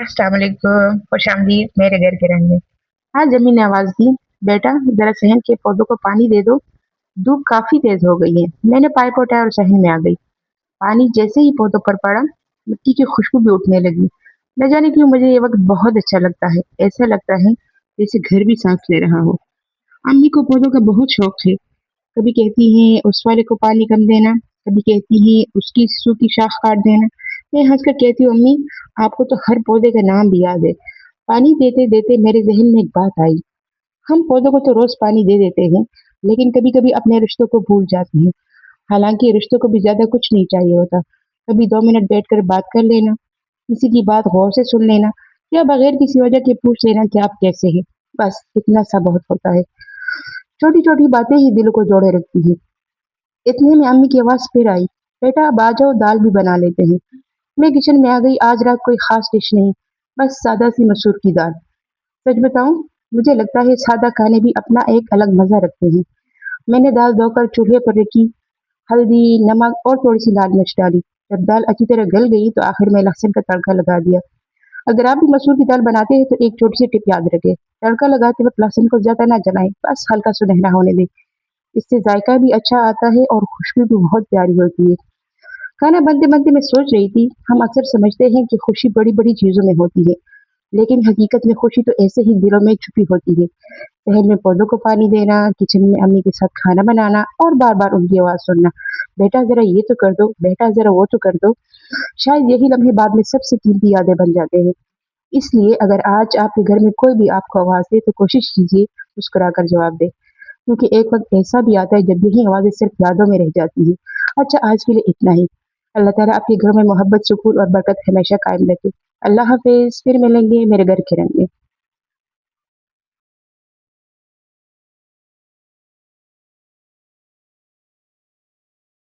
अस्सलाम वालेकुम, खुशामदीद मेरे घर के रंग में। आज अम्मी ने आवाज दी, बेटा जरा सहन के पौधों को पानी दे दो। धूप काफी तेज हो गई है। मैंने पाइप उठाया और सहन में आ गई। पानी जैसे ही पौधों पर पड़ा, मिट्टी की खुशबू भी उठने लगी। न जाने क्यों मुझे ये वक्त बहुत अच्छा लगता है। ऐसा लगता है जैसे घर भी सांस ले रहा हो। अम्मी को पौधों का बहुत शौक है। कभी कहती हैं उस वाले को पानी कम देना, कभी कहती हैं उसकी सूखी शाख काट देना। मैं हंसकर कहती हूँ, अम्मी आपको तो हर पौधे का नाम भी याद है। पानी देते देते मेरे जहन में एक बात आई। हम पौधों को तो रोज पानी दे देते हैं, लेकिन कभी कभी अपने रिश्तों को भूल जाते हैं। हालांकि रिश्तों को भी ज्यादा कुछ नहीं चाहिए होता। कभी 2 मिनट बैठकर बात कर लेना, किसी की बात गौर से सुन लेना, या बगैर किसी वजह के पूछ लेना कि आप कैसे हैं। बस इतना सा बहुत होता है। छोटी छोटी बातें ही दिल को जोड़े रखती हैं। इतने में अम्मी की आवाज फिर आई, बेटा अब आ जाओ, दाल भी बना लेते हैं। मैं किचन में आ गई। आज रात कोई खास डिश नहीं, बस सादा सी मसूर की दाल। सच बताऊं, मुझे लगता है सादा खाने भी अपना एक अलग मजा रखते हैं। मैंने दाल धोकर चूल्हे पर रखी, हल्दी, नमक और थोड़ी सी लाल मिर्च डाली। जब दाल अच्छी तरह गल गई तो आखिर में लहसुन का तड़का लगा दिया। अगर आप भी मसूर की दाल बनाते हैं तो एक छोटी सी टिप याद रखें, तड़का लगाते वक्त लहसुन को ज्यादा ना जलाएं, बस हल्का सुनहरा होने दें। इससे जायका भी अच्छा आता है और खुशबू भी बहुत प्यारी होती है। खाना बनते बनते मैं सोच रही थी, हम अक्सर समझते हैं कि खुशी बड़ी बड़ी चीजों में होती है, लेकिन हकीकत में खुशी तो ऐसे ही दिलों में छुपी होती है। शहर में पौधों को पानी देना, किचन में अम्मी के साथ खाना बनाना और बार बार उनकी आवाज सुनना, बेटा जरा ये तो कर दो, बेटा जरा वो तो कर दो। शायद यही लम्हे बाद में सबसे कीमती यादें बन जाते हैं। इसलिए अगर आज आपके घर में कोई भी आपको आवाज दे तो कोशिश कीजिए मुस्कुराकर जवाब दे, क्योंकि एक वक्त ऐसा भी आता है जब यही आवाजें सिर्फ यादों में रह जाती है। अच्छा, आज के लिए इतना ही। अल्लाह ताला आपके घर में मोहब्बत, सुकून और बरकत हमेशा कायम रखे। अल्लाह हाफिज, फिर मिलेंगे मेरे घर के रंग में।